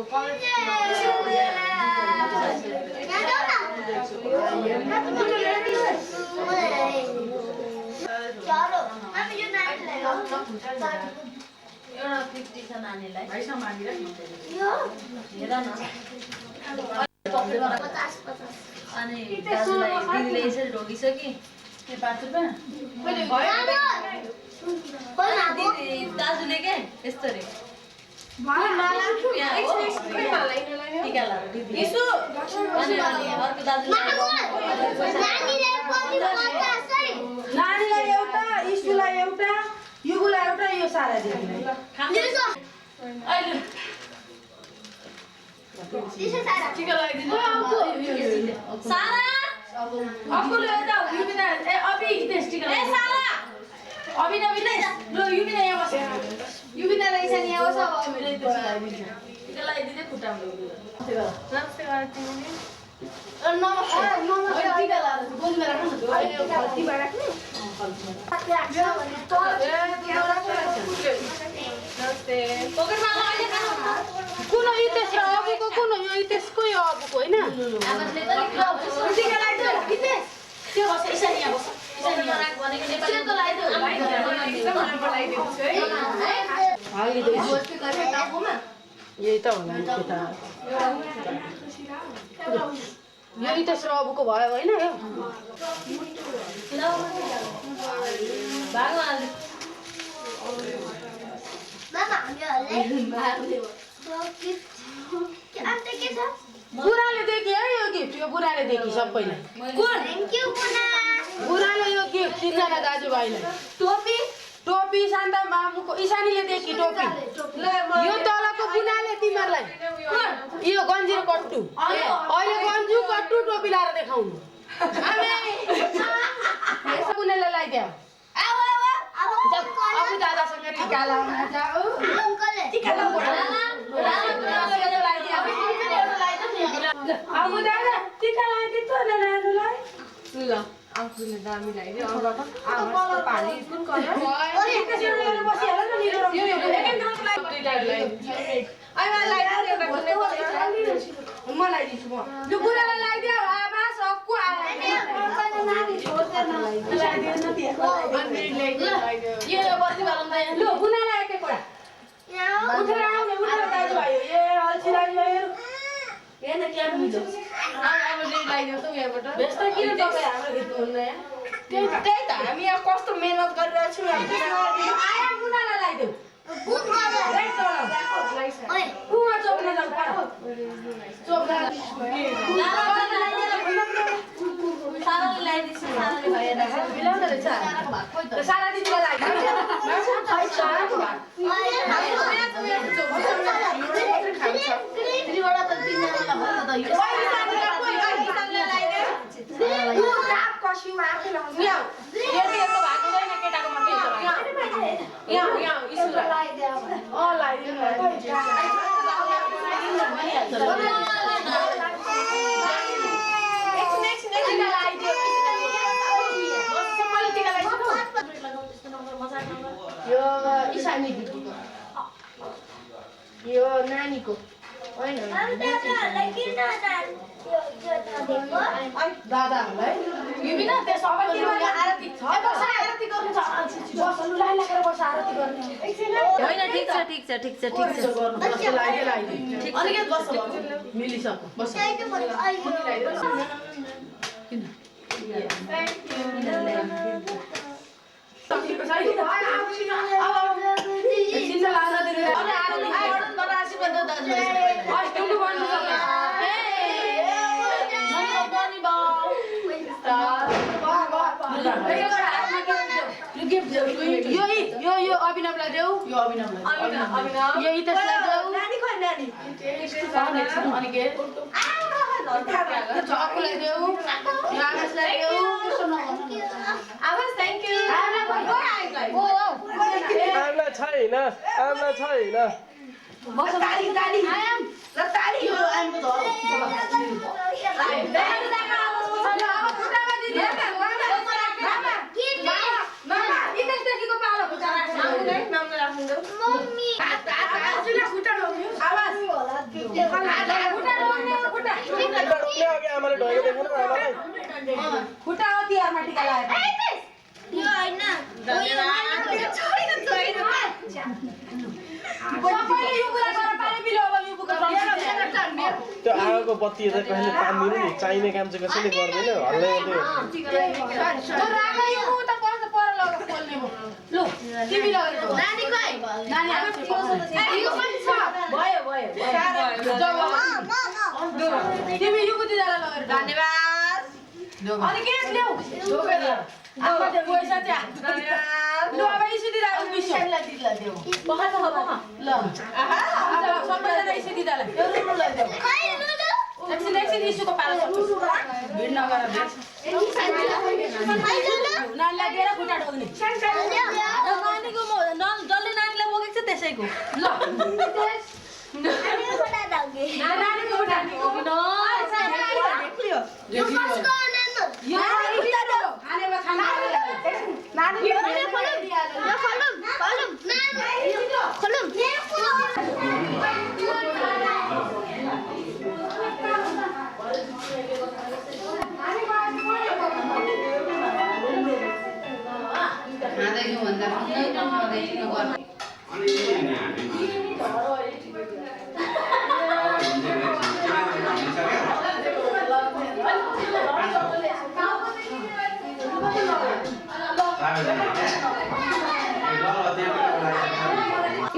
एउटा 50 छ नानीलाई भाइसँग मागिरा हेर न 50 अनि दाजुलाई दिदीले यसरी ढोगिसकि के 5 रुपैयाँ दिदी दाजुले के यस्तो रे टिका लाएर दिदी अनि अर्को दाजुले नानीलाई एउटा इस्युलाई एउटा युगुलाई एउटा यो सारा दिदीलाई अहिले टिका लगाइदिनु सारा अबले एउटा युबिना ए अबि हितेश टिका ए सारा अबि नबिना ल युबिना यहाँ बस युबिनालाई इसानी यहाँ बस अब अबिले हितेश लगाइदिन्छ टिका लगाइदिने खुट्टामा नमस्ते गर्दिनु नमस्ते टिका लाएर गोलीमा राख्नु न अहिले खल्तीमा राख्नु नमस्ते पकेटमा अहिले खानु कुन हितेश र अबिको कुन यो हितेशको यो अबुको हैन आमाले त टिका लगाइदिनु हितेश त्यो बस इसानी यहाँ बस इसानी यहाँ राख भनेको नेपाली त लगाइदियो यही त होला नि केटा यो हितेश र अबुको भयो हैन यो भगवान बुढाले देखि है यो गिफ्ट यो बुढाले देखि सबैलाई बुढाले यो गिफ्ट तीनजना दाजुभाइलाई टोपी शान्ता मामुको इसानीले देखि टोपी यो तलको बुनाले तिमीहरूलाई यो गन्जी र कट्टु अहिले गन्जु कट्टु टोपी लाएर देखाउनु यसो बुनेले लगाइदियो अब दादासँग टिका लाउन जाऊ अब दादा टिका लगाइदिन्छ न नानुलाई ल आफूले दामी लगाइदियो कलर पानी कुन कलर त्यसरी बसिहाल न निलो रङ यो मलाई दिन्छु म यो बुढालाई लगाइदियो आमा सक्कु यो बत्ती बालौँ त ल बुनालाई एकै कुरा उठेर आउने उठेर दाजुभाइ ए अल्छी लाग्यो हेर्न क्या बुझ्छ अब लगाइदियो त उयोबाट व्यस्त किन तपाईँ हाम्रो गीत हुन्न त्यही त हामी यहाँ कस्तो मेहनत गरिरहेको छौँ आया बुनालाई लगाइदेऊ चोप्न जाऊ साराले लगाइदिन्छु साराले भएन मिलाउँदो रहेछ सारा दिदीलाई लगाइदिनु तिनीबाट त तिनजनालाई भन्नु त यो इसानी दिदीको यो नानीको होइन दादाहरूलाई युबिना त्यस अब के गर्ने आरती छ बस आरती गर्नु छ बस लाइन लागेर बस आरती गर्ने होइन ठीक छ अलिकति बस मिलिसक्यो बस किन यो अभिनवलाई देऊ यो अभिनवलाई यो हितेशलाई देऊ नानी खोइ नानी अनि के चकुलाई देऊ यो आकाशलाई देऊ आवाज थ्यांक यू आमला छैन बस ताली आयाम ल ताली यो आयामको धर मम्मी खुट्टा हो तिहारमा टिका लगाएर सबैले यो कुरा गरेर पानी पिलो अब यो बुक त्यो आगोको बत्ती त कहिले तान्दिनु नि चाहिने काम चाहिँ कसैले गर्दैन हल्लै राख यो बुक त पर्छ पर लग खोल्ने भो लु टिभी लगेर नानी गए नानी आएको यो पनि छ भयो टिभी यो बुद्धि जाला लगेर धन्यवाद अनि के ल्याउ ढोकेर आमा त्यो पैसा चाहिँ धन्यवाद लु अब यसरी राख्नु बिसलाई दिला देऊ बखा ल आहा सबैजना यसरी दिदाला यो लैदेऊ एकछिन इस्युको पालो भिड नगर नानीलाई दिएर खुट्टा ढोग्ने नानीको डल्ले नानीलाई बोकेको छ त्यसैको ल नानीको खुट्टा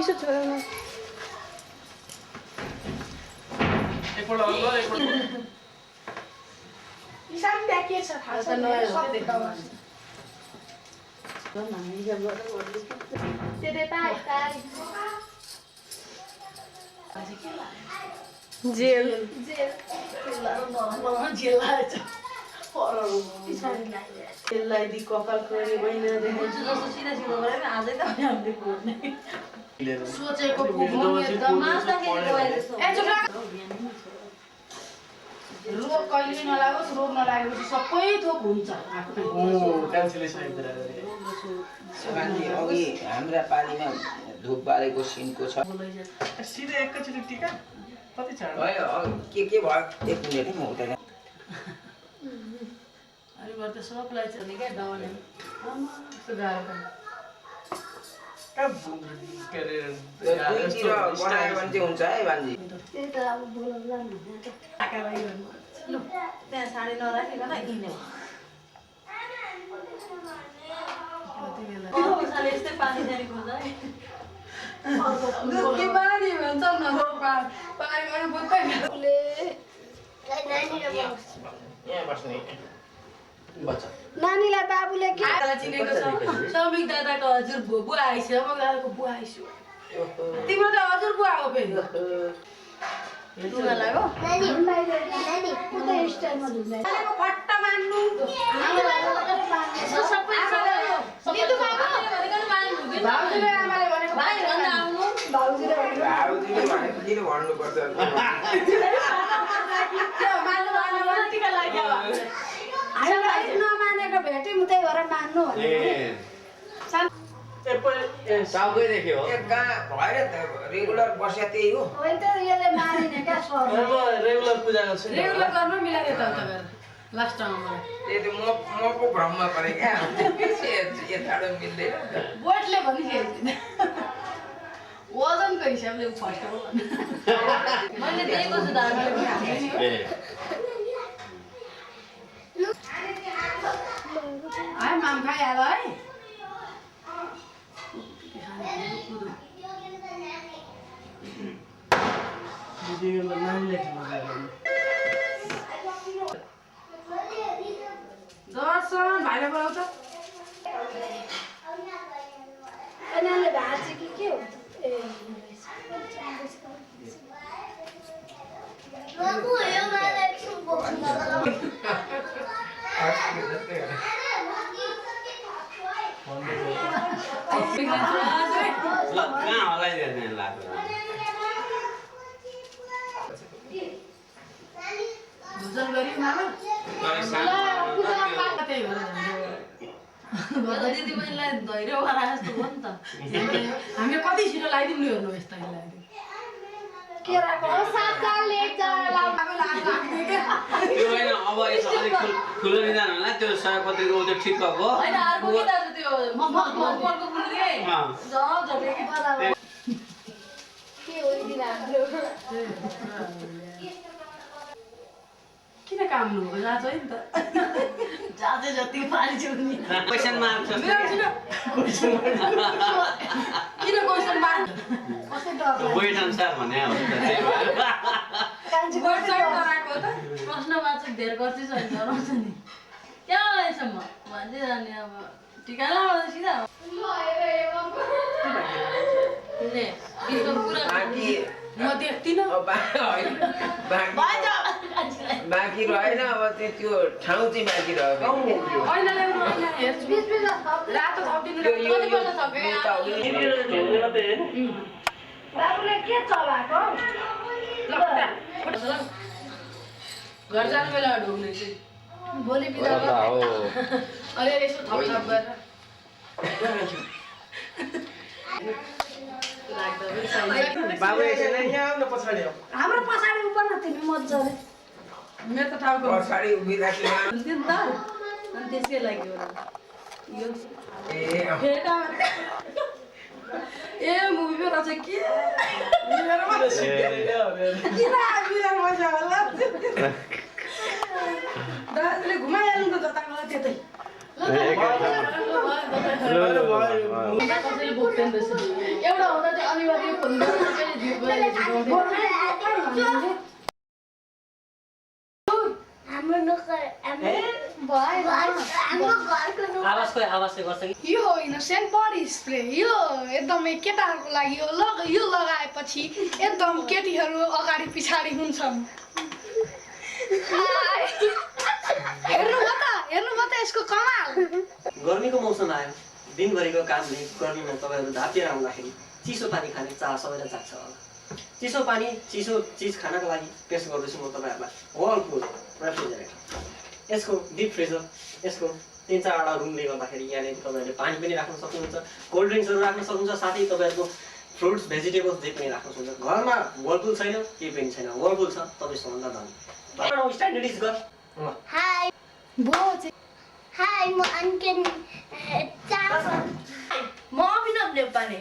Isu छोरा एकपल्ट अल्ल एकपल्ट इसान ब्याके छ थाहा छ सब देखाउ तेरे ताई जेल जेललाई दि कपाल खोरी महिना जस्तो सिधा सिधा गरेर आजै त हामीले खोज्ने सोचेको पुग्नु एकदम मास्दाखेरि गए जस्तो ए चुप लाग रोग कहिले नलागोस् रोग नलागेपछि सबै थोक हुन्छ आफै ओ क्यान्सलेसन गरिदिएर मान्छे अघि हाम्रा पालीमा धुप बालेको सिनको छ सिधै एकैचोटि टिका कति छ भयो के भयो एक मिनेट म उता अनि गर्दा सबलाई चाहिँ क्या डाउन यस्तो गाह्रो पनि के अरे दुईतिर बनायो भने चाहिँ हुन्छ है भान्जी त्यही त अब बोलाउला नि आकालाई गर्नु लु त्यहाँ साडी नराखिकन हिँड्यो कति बेला साले यस्तै पानी जानी खोज्छ है दुध कि पानी भन्छ न पानी गर्नु बुझ्दैन उसले यहाँ बस्ने बच्चा नानीलाई बाबुले के दादा चिनेको छ समिक दादाको हजुर बुवा आइछ म दादाको बुवा आइछु तिम्रो त हजुर बुवा हो फेरि लुगा लाग्यो नानी उता स्टाइलमा धुँदै नानीको फट्टा मान्नु सबै भाउजूले आमाले भनेको भाइ भन्दा आउनु भाउजूले भाउजूले भनेको किन भन्नुपर्छ त्यो मान्नु टिका लाग्यो हामीलाई नमानेको भेट्यौँ त्यही भएर मान्नु टाउकै देख्यो हो कहाँ भएर त रेगुलर बस्या त्यही हो होइन त यसले मानिने क्या सर म रेगुलर पूजा गर्छु नि रेगुलर गर्नु मिलायो त गरेर लास्ट टाइममा त्यही त म पो भ्रममा परेँ क्या यताबाट मिल्दैन बोटले भनिसकेको वजनको हिसाबले फर्स्ट हो मैले दिएको छु धारले है माम खाइहाल है दिदीको नानीले दर्शन भाइले बोलाउँछ यिनीहरूले भाँच्यो कि के हो ए बाबु यो मलाई एकछिन बोक्नु कहाँ होला लाग्यो भोजन गऱ्यो मामा त्यही भएर दिदी बहिनीलाई धैर्य गरा जस्तो हो नि त हामीले कति छिटो लगाइदिउँ हेर्नु यस्तो लगाइदिउँ केराको 7 सालले एक जरा लाउनको लाग्छ त्यो होइन अब यसो अलिक ठुलो निदान होला त्यो सयपत्रीको त्यो ठिक भएको होइन अर्को के दाजु त्यो मकमलको फुल के झरेकी पदा के हो दिन हाम्रो किन काम नु जान्छ है नि त जाजे जति पानी चुक्ने क्वेसन मार्क छ किन क्वेसन मार्क कसै डर वेट अनुसार भने हो त्यही भएर प्रश्नवाचक धेर गर्छु छैन डराउँछ नि क्या यसम्म भन्दै जाने अब टिका लगाउँदा सिधा ले बिचको कुरा म देख्दिनँ बाँकी रहेन अब त्यो ठाउँ चाहिँ बाँकी रह्यो ऐना ल्याउनु ऐना हेर्छु रातो थपिदिनु कतिपल्ट थप्यो बाबुले के चलाएको घर जानु बेला ढोग्ने चाहिँ भोलि बिदा अलिअलि यसो थपथप गरेर बाबु एकछिन यहाँ आउन पछाडि आऊ हाम्रो पछाडि उप न तिमी मजाले मेरो त ठाउँको पछाडि उभिराख्नु हुन्थ्यो नि त अनि त्यसकै लागि हो यो ए मुभी रहेछ के दाजुले घुमाइहाल्नु त जताको त्यतै कसैले बोक्दैन रहेछ एउटा हुँदा चाहिँ अनिवार्य फोन गरेर चाहिँ जिउ गएर हाम्रो नोकर आवाजले गर्छ कि यो इनोसेन्ट बडी स्प्रे यो एकदमै केटाहरूको लागि हो यो लगाएपछि एकदम केटीहरू अगाडि पछाडि हुन्छन् हेर्नु त यसको कमाल गर्मीको मौसम आयो दिनभरिको कामले गर्मीमा तपाईँहरू धापिएर आउँदाखेरि चिसो पानी खाने चाह सबैलाई जाग्छ होला चिसो पानी चिसो चिज खानको लागि पेस गर्दैछु म तपाईँहरूलाई वर्लपुल रेफ्रिजरेटर यसको डिप फ्रिजर यसको 3-4वटा रुमले गर्दाखेरि यहाँनिर तपाईँहरूले पानी पनि राख्न सक्नुहुन्छ कोल्ड ड्रिङ्क्सहरू राख्न सक्नुहुन्छ साथै तपाईँहरूको फ्रुट्स भेजिटेबल्स जे पनि राख्न सक्नुहुन्छ घरमा वर्लपुल छैन केही पनि छैन वर्लपुल छ तपाईँ सबभन्दा धनी स्ट्यान्डर्ड गर हाय हाय म अन्केन म अभिनव नेपाली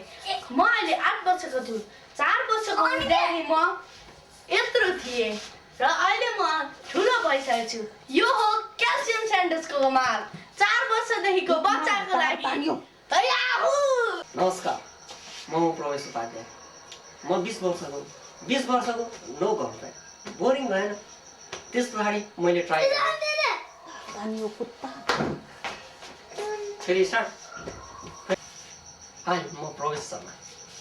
म अहिले 8 वर्षको छु 4 वर्षको हुँदाखेरि म यत्रो थिएँ र अहिले म ठुलो भइसकेको छु यो हो क्याल्सियम स्यान्डविचको कमाल 4 वर्षदेखिको बच्चाको लागि नमस्कार म प्रवेश उपाध्याय म 20 वर्षको नो गर्लफ्रेन्ड बोरिङ भएन त्यस पछाडि मैले ट्राई गरेँ फेरि स्टार्ट हाई म प्रवेश शर्मा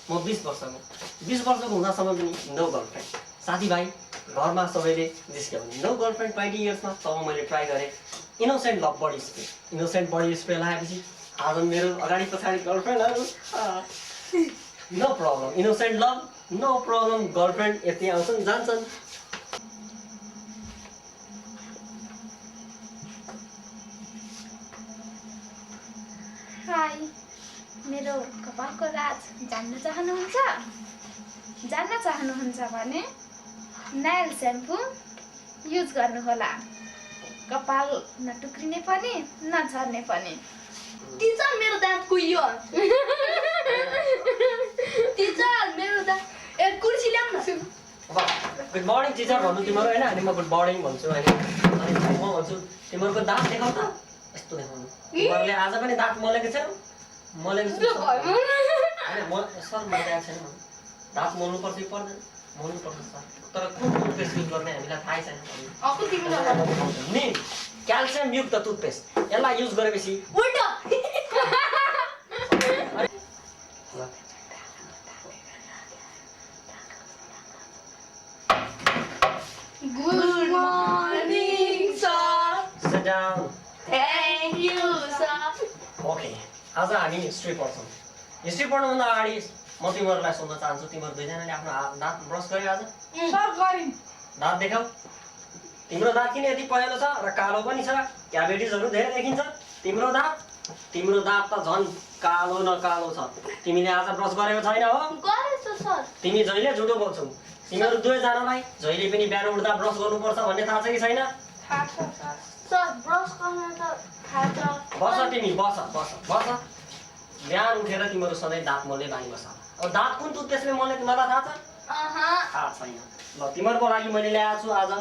म 20 वर्षको हुँदासम्म पनि नो गर्लफ्रेन्ड साथीभाइ घरमा सबैले जिस्क्यो भने नो गर्लफ्रेन्ड 20 इयर्समा तब मैले ट्राई गरेँ इनोसेन्ट लभ बडी स्प्रे लगाएपछि आज मेरो अगाडि पछाडि गर्लफ्रेन्डहरू no problem innocent love no problem girlfriend यति आउँछन् जान्छन् हाई मेरो कपालको राज जान्न चाहनुहुन्छ भने नाइल स्याम्पू युज गर्नुहोला कपाल नटुक्रिने पनि नझर्ने पनि टिचर मेरो दाँत कुहियो टिचर मेरो दाँत ए कुर्सी ल्याउन गुड मर्निङ टिचर भन्नु तिम्रो होइन अनि म गुड मर्निङ भन्छु होइन अनि म भन्छु तिमीहरूको दाँत देखाउ त यस्तो देखाउनु तिमीहरूले आज पनि दाँत मोलेको छैन मोलेको छु होइन म सर मोलेको छैन दाँत मोल्नुपर्छ कि पर्दैन मोल्नुपर्छ सर तर कुन टुथपेस्ट युज गर्ने हामीलाई थाहै छैन नि क्याल्सियम युक्त टुथपेस्ट यसलाई युज गरेपछि उल्टा good morning sir Sit down. Thank you sir okay आज हामी हिस्ट्री पढ्छौँ हिस्ट्री पढ्नुभन्दा अगाडि म तिमीहरूलाई सोध्न चाहन्छु तिमीहरू दुईजनाले आफ्नो दाँत ब्रस गर्यो आज सर गरिन् दाँत देखाऊ तिम्रो दाँत किन यति पहेँलो छ र कालो पनि छ क्याभिटिजहरू धेरै देखिन्छ तिम्रो दाँत त झन् कालो न कालो छ तिमीले आज ब्रस गरेको छैन हो गरेछु सर तिमी जहिले झुटो बोल्छौ तिमीहरू दुवैजनालाई जहिले पनि बिहान उठ्दा ब्रस गर्नुपर्छ भन्ने थाहा छ कि छैन? थाहा छ सर। सर ब्रस गर्न त थाहा छ। बस तिमी बस बस बस। बिहान उठेर तिमीहरू सधैँ दाँत मोल्ने बानी बस। अब दाँत कुन टुथपेस्टले मोल्ने तिमीहरूलाई थाहा छ? थाहा छैन। ल तिमीहरूको लागि मैले ल्याएको छु आज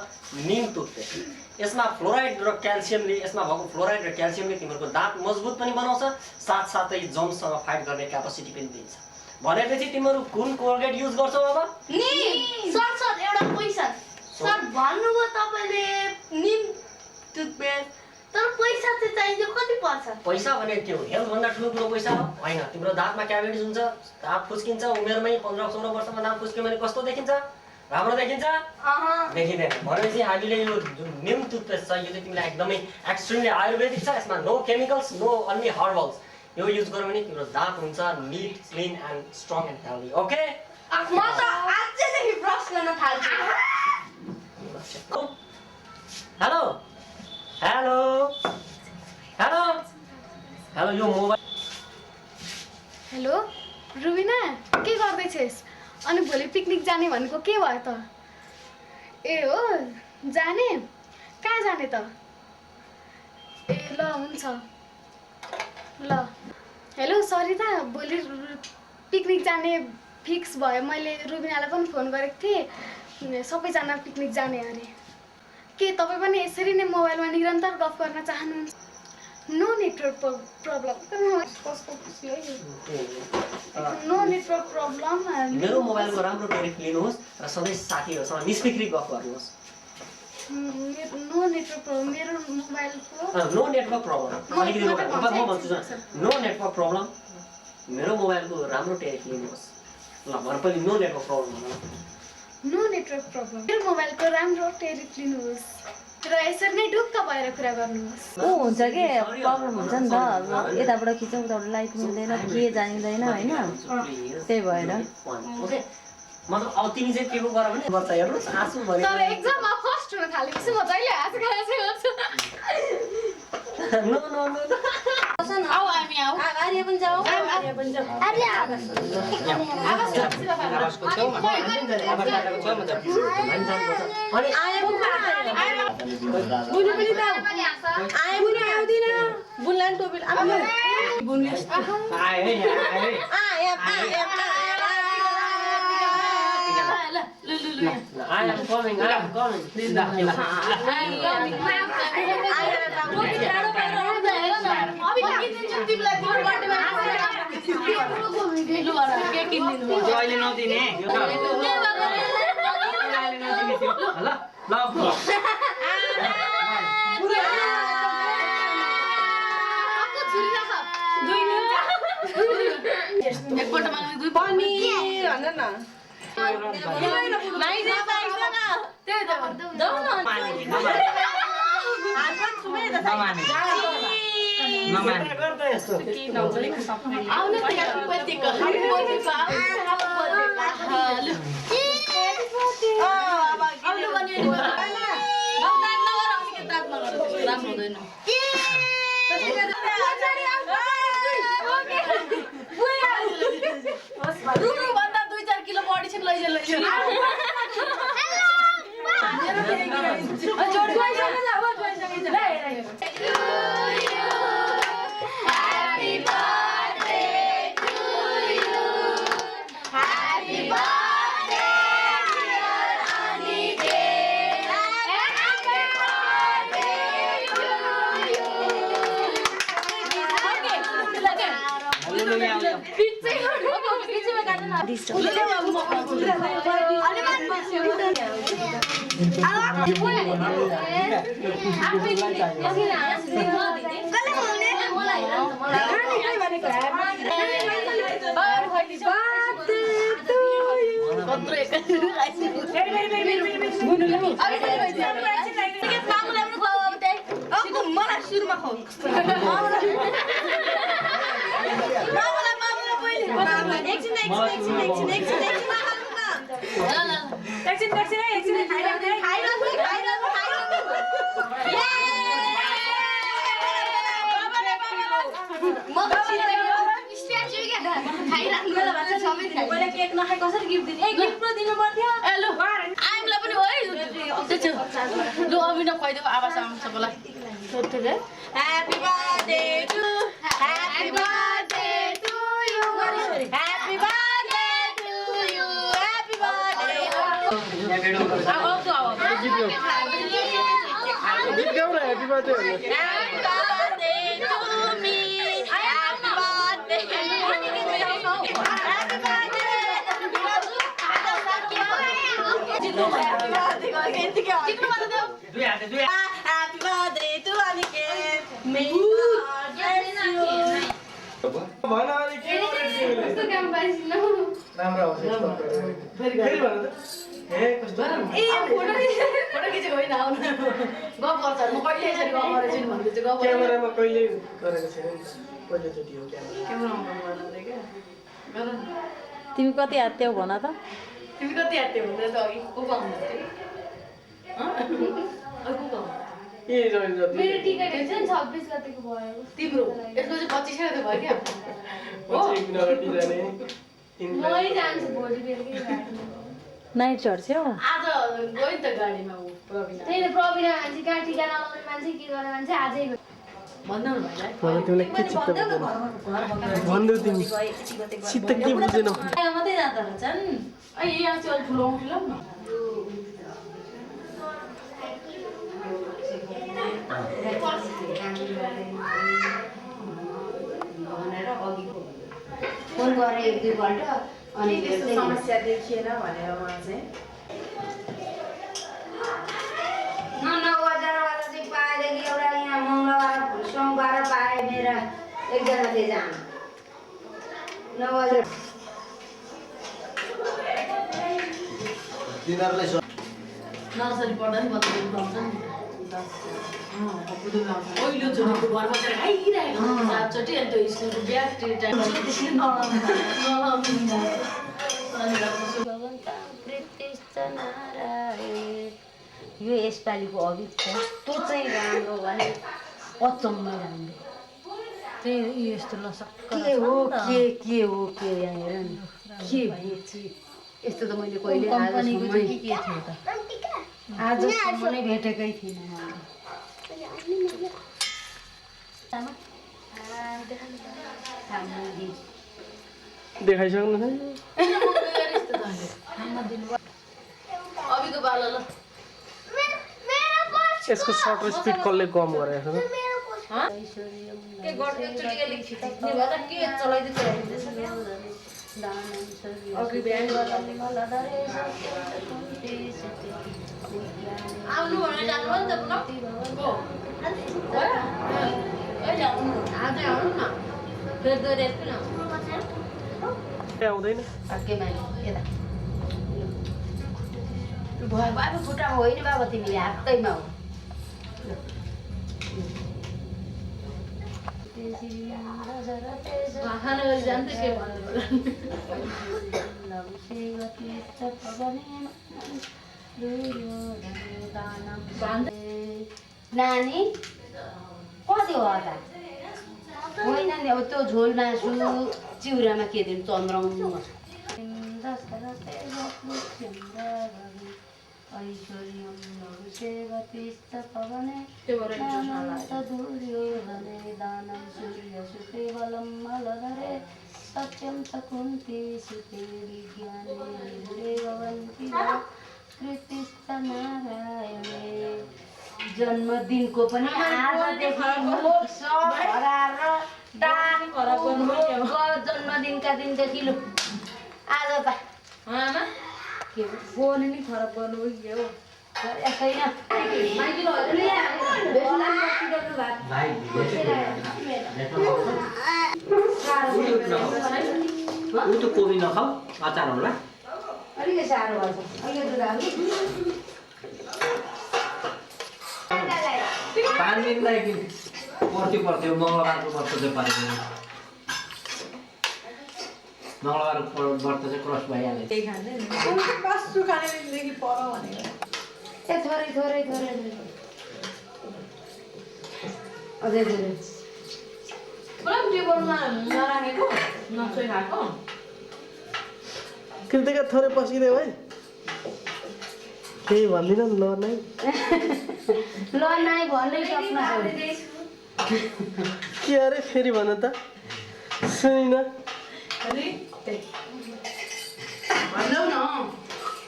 निम टुथपेस्ट। यसमा फ्लोराइड र क्याल्सियमले यसमा भएको फ्लोराइड र क्याल्सियमले तिमीहरूको दाँत मजबुत पनि बनाउँछ, साथसाथै जम्ससँग फाइट गर्ने क्यापासिटी पनि दिन्छ। भनेपछि तिमीहरू कुन कोलगेट युज गर्छौ अब? सर सर एउटा क्वेसन। सर भन्नुभयो तपाईँले निम टुथपेस्ट, तर पैसा चाहिँ चाहिन्छ, कति पर्छ? पैसा भने के हो? हेल्थभन्दा ठुलो कुरो पैसा हो होइन? तिम्रो दाँतमा क्याभिटिज हुन्छ, दाँत फुस्किन्छ, उमेरमै 15-16 वर्षमा दाँत फुस्क्यो भने कस्तो देखिन्छ? राम्रो देखिन्छ? देखिँदैन। भनेपछि हामीले यो जुन निम टुथपेस्ट छ यो चाहिँ तिमीलाई एकदमै एक्सट्रिमली आयुर्वेदिक छ। यसमा no chemicals, no only herbals. यो युज गर्यो भने तिम्रो दाँत हुन्छ neat, clean and strong and healthy. Okay? म त आजैदेखि ब्रस गर्न थाल्छु। हेलो हेलो हेलो हेलो यो मोबाइल। हेलो रुबिना, के गर्दैछस्? अनि भोलि पिकनिक जाने भनेको के भयो त? ए हो जाने? कहाँ जाने त? ए ल हुन्छ ल। हेलो सरिता, भोलि पिकनिक जाने फिक्स भयो। मैले रुबिनालाई पनि फोन गरेको थिएँ, सबैजना पिकनिक जाने अरे। के तपाईँ पनि यसरी नै मोबाइलमा निरन्तर गफ गर्न चाहनुहुन्छ? No network problem. No network problem. मेरो मोबाइलको राम्रो टेरिफ लिनुहोस् र सधैँ साथीहरूसँग निस्फिक्री गफ गर्नुहोस्। नो नेटवर्क प्रब्लम मेरो मोबाइलको। नो नेटवर्क प्रब्लम अलिकति म भन्छु नो नेटवर्क प्रब्लम मेरो मोबाइलको राम्रो टेरिफ लिनुहोस्। ल भन पहिले नो नेटवर्क प्रब्लम भन। नो नेटवर्क प्रब्लम मेरो मोबाइलको राम्रो टेरिफ लिनुहोस् र यसरी नै ढुक्क भएर कुरा गर्नुहोस्। हुन्छ के प्रब्लम हुन्छ नि त। यताबाट खिचौँ उताबाट लाइट मिल्दैन, के जानिँदैन होइन, त्यही भएर। ओके मतलब अब तिमी चाहिँ के गर भने बच्चा हेर्नुहोस् आँसु भने तर एक्जाममा फर्स्ट हुन थालेपछि म जहिले हाँस खाएछु। नो नो नो आऊ हामी आऊ। आर्य पनि जाऊ। आर्य पनि जाऊ। आर्य आवाज अनि बुनु पनि त आए बुनु आउँदिन। बुनलाई टोपी बुनले आए है आए I am coming. केक नखाइ कसरी गिफ्ट दिने? ए गिफ्ट दिनु पर्थ्यो। छु लु अभिनव खुवाइदेऊ आवाज आउँछ मलाई ठिक है happy birthday to happy birthday to you happy birthday to you happy birthday गीत गाऊ न happy birthday happy birthday to me happy birthday Happy birthday to Aniket. May God bless you. भन अनि के कस्तो काम पाइसिन राम्रो आउँछ यस्तो फेरि भन त हे कस्तो ए फोटो खिचेको होइन आउनु गफ गर्छ म कहिले यसरी गफ गरेछु नि भन्दै चाहिँ गफ क्यामेरामा कहिले गरेको छैन नि पहिलोचोटि हो क्यामेरा क्यामेरामा गफ गर्दै क्या गर तिमी कति हात्यौ भन त तिमी कति हात्यो भन्दै त अघि को पाउँदै थियो को पाउँदै ए जइन जति मेरो टिकट हुन्छ नि 26 गतेको भयो तिम्रो यसको चाहिँ 25 गते भयो क्या पछि एक नरटी जाने मै जान्छु भोलि बेलुकै गाडीमा नाइट चढ्छौ आज गयो नि त गाडीमा ऊ प्रवीण त्यही त प्रवीणा मान्छे कहाँ टिका नलाउने मान्छे के गर्ने मान्छे आजै गयो भन्नु न भाइलाई मलाई तिमीलाई के चित्त बुझेन भन्दै तिमी चित्त के बुझेन मात्रै जाँदा रहेछन् ए यहाँ चाहिँ अलिक ठुलो आउँछ न फोन गरेँ एक दुईपल्ट अनि त्यस्तो समस्या देखिएन भनेर उहाँ चाहिँ 9,000 चाहिँ पाएदेखि एउटा यहाँ मङ्गलबार सोमबार पाए मेरा एकजना थिए जान 9,000 नर्सरी पढ्दा नि बच्चा लाउँछ नि पहिलोचोटि घर बसेर खाइरहेको हुन्छ सातचोटि अनि त्यो स्कुलको ब्याग टाइम यो यसपालिको अभिक कस्तो चाहिँ राम्रो भने अचम्मै राम्रो त्यही यस्तो नसक्क के हो के यहाँ हेर न के बेची यस्तो त मैले कहिले कम्पनीको चाहिँ के थियो त आजसम्म नै भेटेकै थिइनँ देखाइसक्नु छैन अभिको बाल ल यसको सटर स्पिड कसले कम गरेको छ के गर्दै एकचोटि अलिक छिट्ने भएर के चलाइदिन्छ अघि बिहान आउनु भने जानु नि त कहिले आउनु आज आउनु न फेरि दोहोऱ्याएको न आउँदैन अर्कै माने यता भयो बाबा खुट्टामा होइन बाबा तिमीले हातैमा हो खाना गरी जान्छ के नानी कति हो त होइन नि अब त्यो झोल मासु चिउरामा के दिनु चन्द्राउनु सत्यम च कुन्ती सुते विज्ञाने भवन्ति कृतिश्च नारायणे जन्मदिनको पनि आजदेखि मुख सब हराएर दान जन्मदिनका दिनदेखि लु आज त आमा के हो फोन नि खराब गर्नु के हो छैन ऊ त कोबी नखाऊ अचार होला अलिकति साह्रो भन्छ अलिकति 5 दिनलाई कि पर्थ्यो मङ्गलबारको व्रत चाहिँ पारेको मङ्गलबारको व्रत चाहिँ क्रस भइहाल्यो त्यही खाँदै कस्तो खाने दिनदेखि पर भनेको ए थोरै थोरै थोरै अझै थोरै पुरा टेबलमा नराखेको नसोइ खाएको कृतिका थोरै पस्किँदै भाइ केही भन्दिनँ नि ल नै ल नाइ भन्नै सक्नु के अरे फेरि भन त सुनिन भन्नौ न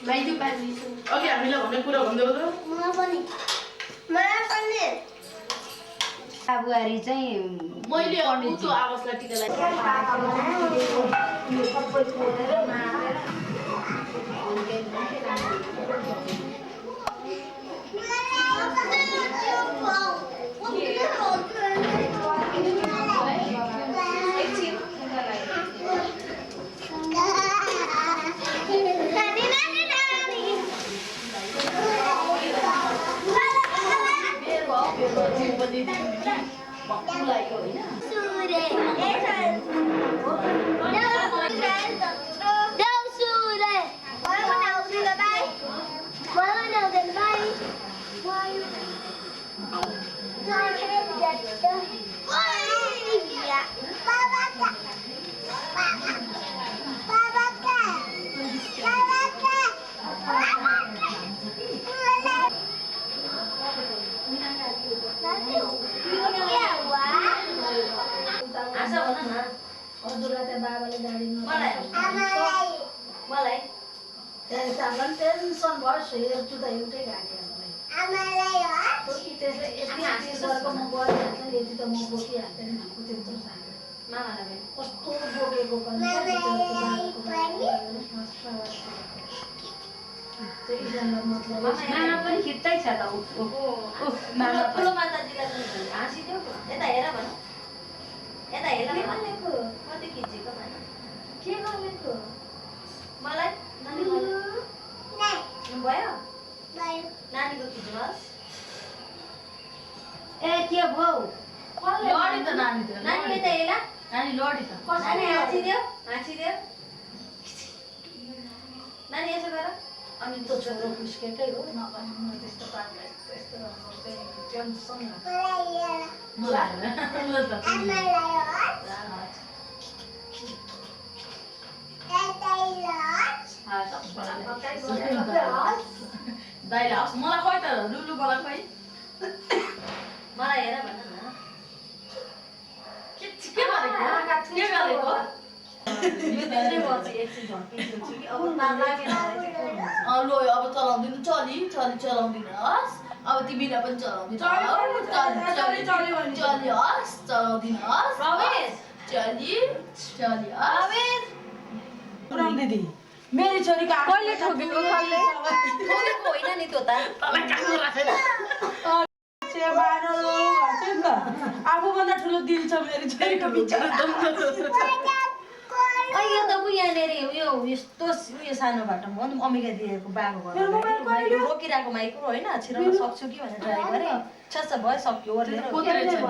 लाइदिउ पानी अघि हामीलाई भन्ने कुरा भन्दै हो बुहारी चाहिँ मैले अरूको आवाजलाई टिका टेन्सन भयो हेर्छु त एउटै गाडी म यति त म बोकिहाल्थेँ नि त्यत्रो कस्तो बोकेको मामा पनि खिच्दै छ त ठुलो माताजीलाई हाँसिदेऊ यता हेर भन यता हेर कति खिचेको के गर्नेको मलाई भयो नानीको खिच्नुहोस् ए के भयो लडी त नानी त नानी यता हेर नानी लडी त नानी हाँसिदेऊ नानी यसो गर अनि त छोरो खुस्केकै हो नभए त्यस्तो पार्दै त्यस्तो टेन्सन दाइले होस् मलाई खोइ त लुलु मलाई खोइ मलाई हेर भन न के गरेको के गरेको लो अब चलाउँदिनु चलाउँदिनुहोस् अब तिमीलाई पनि चलाउँदिनुहोस् दिदी मेरी छोरीको कहिले ठोकेको खाले होइन नि त्यो त आफूभन्दा ठुलो दिल छ मेरो छोरीको बिचरा यो त यहाँनिर यो यस्तो उयो सानो बाटोमा हो नि अमिका दिदीको बाको घर रोकिरहेको माइक होइन छिराउन सक्छु कि भनेर ट्राई गरेँ छ भयो सक्यो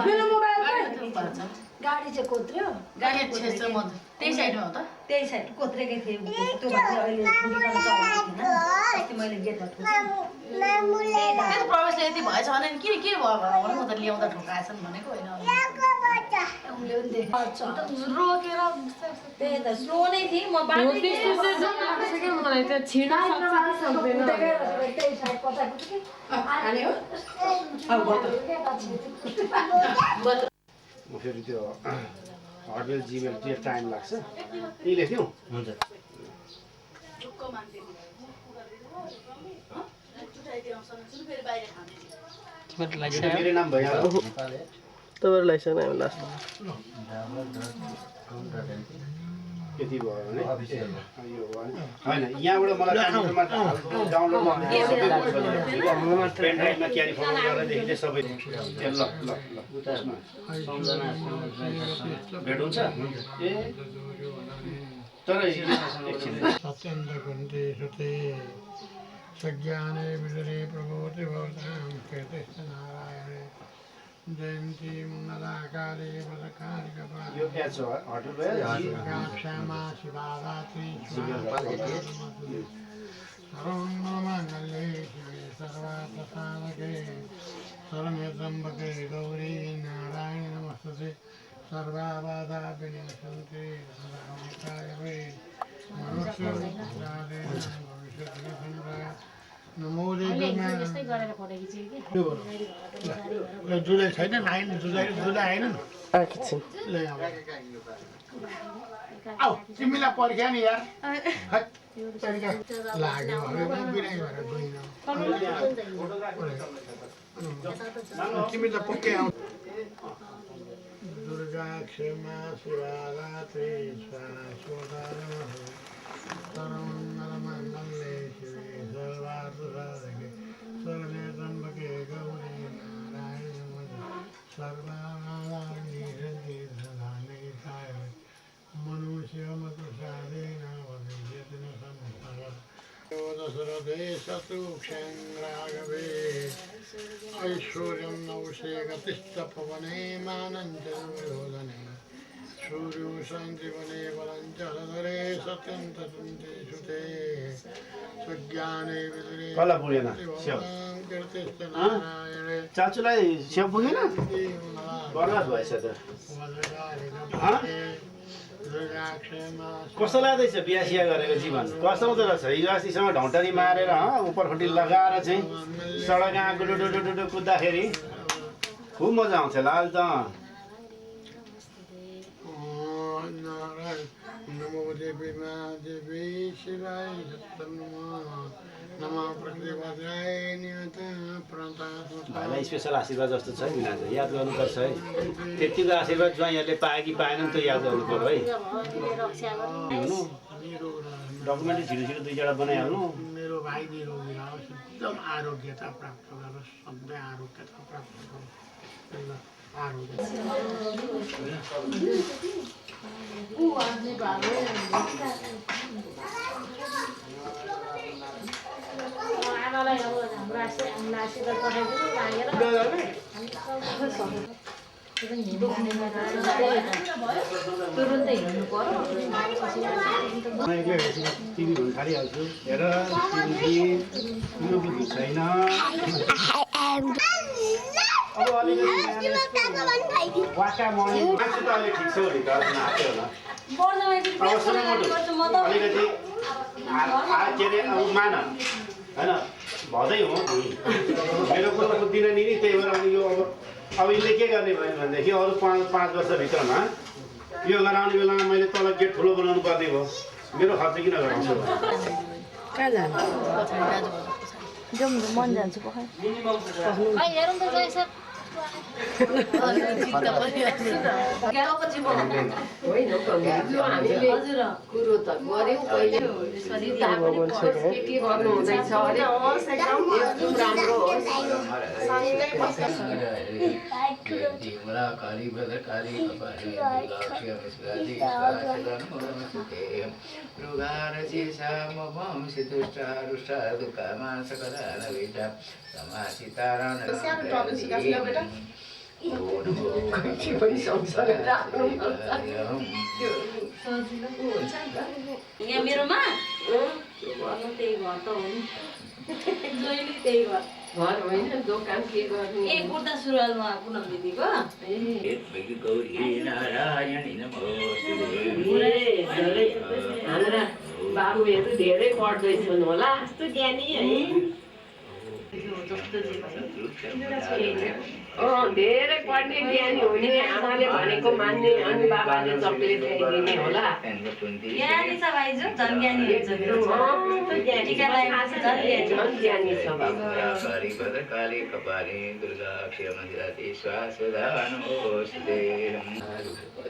मेरो मोबाइल गाडी चाहिँ कोत्र्यो गाडी छेस्छ म त्यही साइडमा हो त त्यही साइड कोत्रेकै थिएँ त्यो भएर अहिले ठुकिकन चलाएको थिएन अस्ति मैले गेटमा मेरो प्रवेशले यति भएछ भने के भयो भने म त ल्याउँदा ठोकाएछन् भनेको होइन रोकेर त्यही त स्लो नै थिएँ म फेरि त्यो हटमेल जिमेल के टाइम लाग्छ यही लेख्यौ हुन्छ मेरो नाम भइहाल्यो तपाईँहरू लाइसेन्स हामी लास्ट यति भयो भने यो होइन यहाँबाट मलाई डाउनलोड पेन ड्राइभमा क्यारी फर्वर्ड गरेरदेखि चाहिँ सबै ल ल ल त्यसमा भेट हुन्छ ए तर सत्यन्त कुन्ते सुते सज्ञाने विदरे प्रभोति भवतां कीर्तिश्च नारायणे जयन्ती मङ्गलाकाले वरकालिकपा यो एच हो हटल भयो क्षमा शिवारात्रि सर्वमङ्गलमाङ्गल्ये शिवे सर्वार्थसाधके शरण्ये त्र्यम्बके गौरी नारायणि नमस्तुते सर्वाबाधा विनाशन्ते मनुष्यरूपादेन भविष्यति नमो जुलाई छैन आएन जुलाई आएन नि एकछिन ल आऊ तिमीलाई पर्ख्या नि यार लाग्यो बिरामी भएर गइन तिमी त पक्कै आउ दुर्गा क्षमा शिवा रात्रि सर्वमङ्गलमङ्गले शिवे सर्वार्थसाधके शरण्ये त्र्यम्बके गौरी नारायणी नमोस्तुते सर्वनारायणी सदानैकाय मनुष्यमतुसादेन वदिष्यति न संसारः दशरथे शत्रुक्षेन्द्रागवे ऐश्वर्यं नवशे गतिष्ठपवने मानञ्च दुर्योधने सूर्यो शान्तिवने बलञ्च हरधरे सत्यं ततुन्ते सुते सज्ञाने विदुरे कला पुगेन स्याउ चाचुलाई स्याउ पुगेन बर्बाद भएछ त कस्तो लाग्दैछ बिहा सिया गरेको जीवन कस्तो हुँदो रहेछ हिजो अस्तिसम्म ढौँटनी मारेर उपरखुट्टी लगाएर चाहिँ सडकमा डुडु कुद्दाखेरि खुब मजा आउँछ होला अहिले त नमो देवी मा देवी शिवाय नमो प्रतिपदाय नियत प्रताप भाइलाई स्पेसल आशीर्वाद जस्तो छ बिना याद गर्नुपर्छ है त्यतिको आशीर्वाद ज्वाइँहरूले पाए कि पाएन त याद गर्नु पर्यो है डकुमेन्ट छिटो दुई जरा बनाइहाल्नु मेरो भाइ निरोगी रहोस् एकदम आरोग्यता प्राप्त गरोस् सधैँ आरोग्यता प्राप्त गरोस् आमालाई अब हाम्रो आशीर्वाद पठाइदिनु मागेर तुरुन्तै हिँड्नु पर्यो टिभी हुन थालिहाल्छु हेर यो बुद्धि छैन अब अलिकति वाका मर्निङ मान्छे त अहिले ठिक छ नि त नाच्यो होला अलिकति के अरे अब मान होइन भदै हो मेरो कुरो बुझ्दिनँ नि त्यही भएर अनि यो अब यसले के गर्ने भयो भनेदेखि अरू 5 वर्षभित्रमा यो गराउने बेलामा मैले तल गेट ठुलो बनाउनु पर्ने भयो मेरो खर्च किन गराउँछु कहाँ जानु जाउँ मन जान्छु पखाइ हेरौँ त जयसर कुरो त गऱ्यौँ पहिले के गर्नु हुँदैछ अरे एकदम राम्रो यहाँ मेरोमा त्यही घर त हो नि जहिले त्यही घर होइन दोकान के गर्ने ए कुर्ता सुरुवालमा पुनम दिदीको हाम्रा बाबुहरू धेरै पढ्दैछन् होला जस्तो ज्ञानी है धेरै पढ्ने ज्ञानी हो नि आमाले भनेको मान्ने अनि बाबाले चक्लेट ल्याइदिने होला ज्ञानी छ भाइजू झन् ज्ञानी झन् ज्ञानी छ बाबु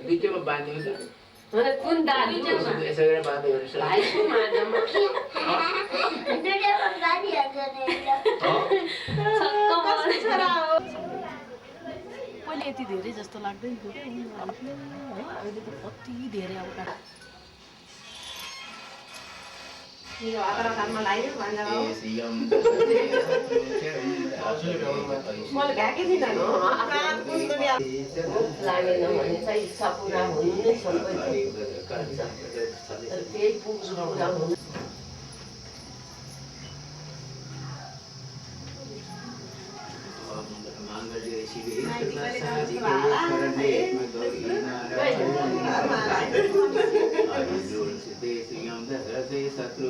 दुईटैमा बाँध्नु कुन दाजु भाइको माझमा पहिले यति धेरै जस्तो लाग्दैन थियो अहिले त कति धेरै अब मैले भ्याएकै थिइनँ लागेन भने चाहिँ इच्छा पुरा हुनु नै सबै त्यही पुरा हुनु शत्रु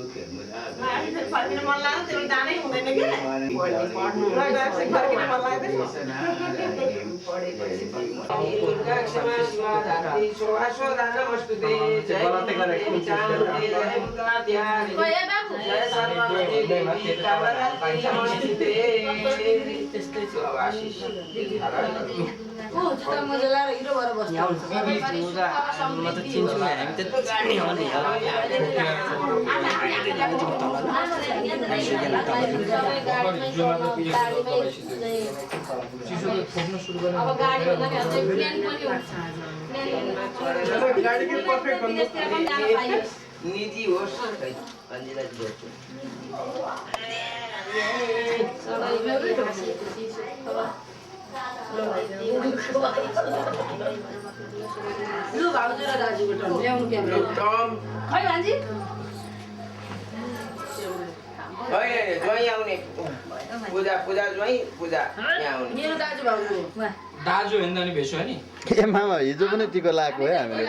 निजी होस् भन्दिला दिएको लु भाउजू र दाजुको टर्न ल्याउनु क्यामेरा खै भान्जी ज्वाइँ आउने पूजा पूजा ज्वाइँ पूजा यहाँ आउने मेरो दाजु भाउजू दाजु होइन नि भेसो नि ए मामा हिजो पनि टिको लगाएको है हामीले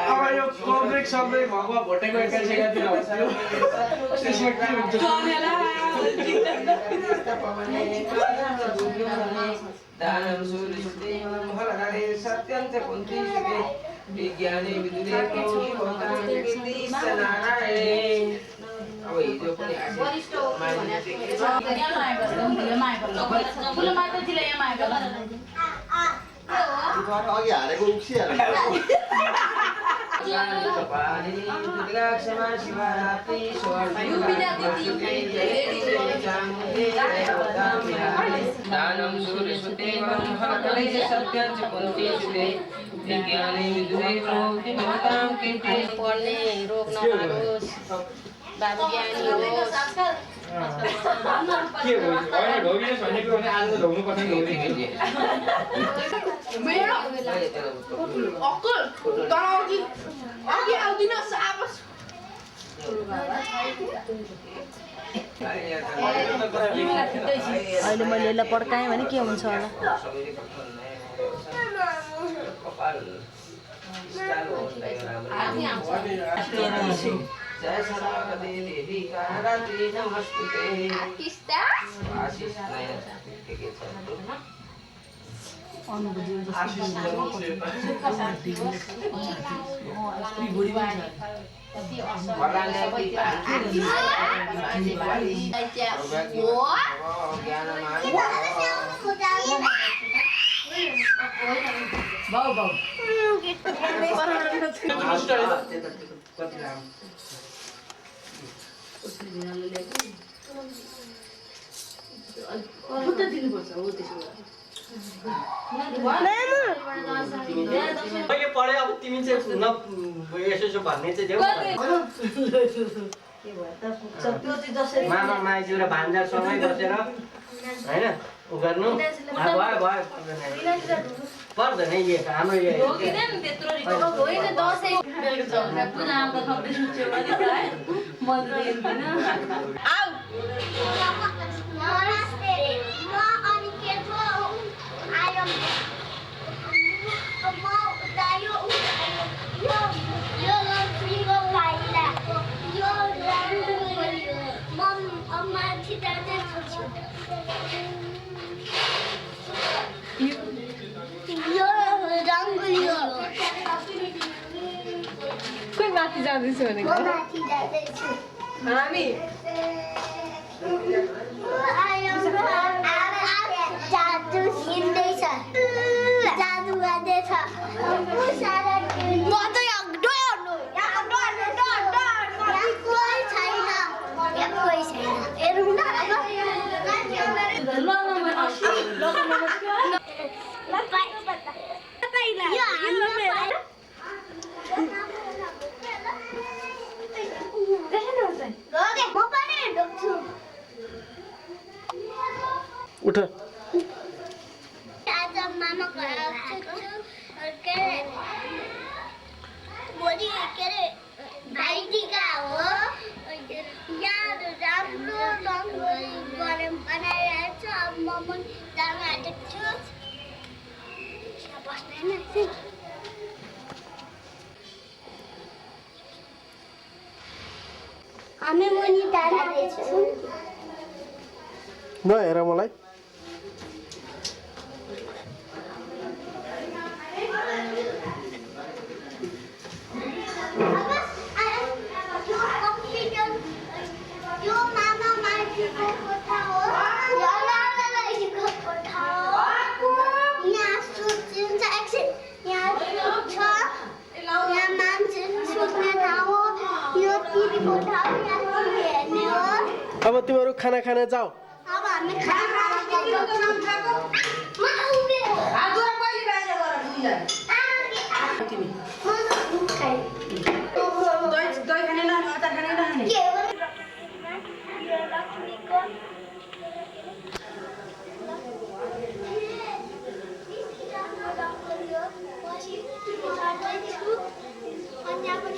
अब यो कब्रेक सब्रेक भएको भोटेको एकातिर हुन्छ त्यसमा के हुन्छ दानं सूर्यस्ते महलहरे सत्यं च कुन्ती सुते विज्ञाने विदुरे कौशिकोतां कीर्तिस्तनारायणे अब हिजो पनि वरिष्ठ हो भने यहाँ माया गर्छ यहाँ माया गर्छ ठुलो माताजीले यहाँ माया गर्छ अघि हालेको उक्सिहाल्यो दानं सूर्यस्ते महलहरे सत्यं च कुन्ती सुते विज्ञाने विदुरे कौशिकोतां कीर्तिस्तनारायणे पढ्ने रोग नलागोस् बाबु ज्ञानी होस् के हो होइन ढोगिने भनेको भने आज त ढोग्नु पर्छ नि मेरो अक्कल तर अघि आउँदिन साबस अहिले मैले यसलाई पड्काएँ भने के हुन्छ होला जय सरस्वती देवी कारती नमस्ते आशीष नयन के छ मैले पढे अब तिमी चाहिँ न यसो भन्ने चाहिँ देऊ मामा माइजू र भान्जा सँगै बसेर होइन उ गर्नु भयो भयो पर्दैन यो हाम्रो यो कोही माथि जाँदैछु भनेको हामी जादु हिँड्दैछ जादु गर्दैछ उठ आज मामा घर भोलि के अरे भाइटिका हो यहाँ राम्रो रङ्गोली बनाइरहेको छ अब म पनि जान आँटेको छु बस्दैन हामी मुनि जाँदैछौँ नहेर मलाई यो मामा मान्छेको कोठा हो यो लालाको कोठा हो यहाँ सुत्छ एकछिन यहाँ छ यहाँ मान्छे सुत्ने ठाउँ हो यो टिभीको ठाउँ यहाँ टिभी हेर्ने हो अब तिमीहरू खाना खान जाऊ अब हामी खाना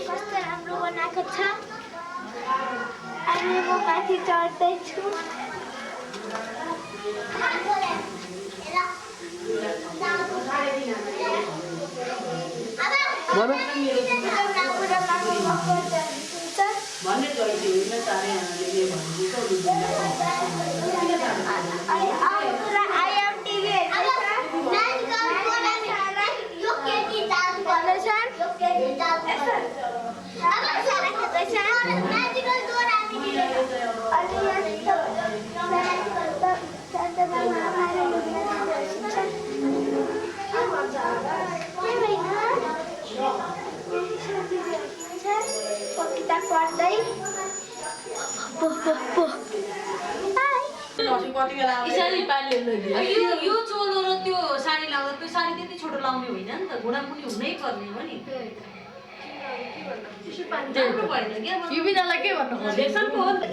कस्तो राम्रो बनाएको छ अनि म माथि चढ्दैछु किताब पढ्दै यो चोलो र त्यो साडी लाउँदा त्यो साडी त्यति छोटो लाउने होइन नि त घुँडा मुनि हुनै पर्ने हो नि जान्नु भएन क्या युविनालाई के भन्नु लेसनको हो नि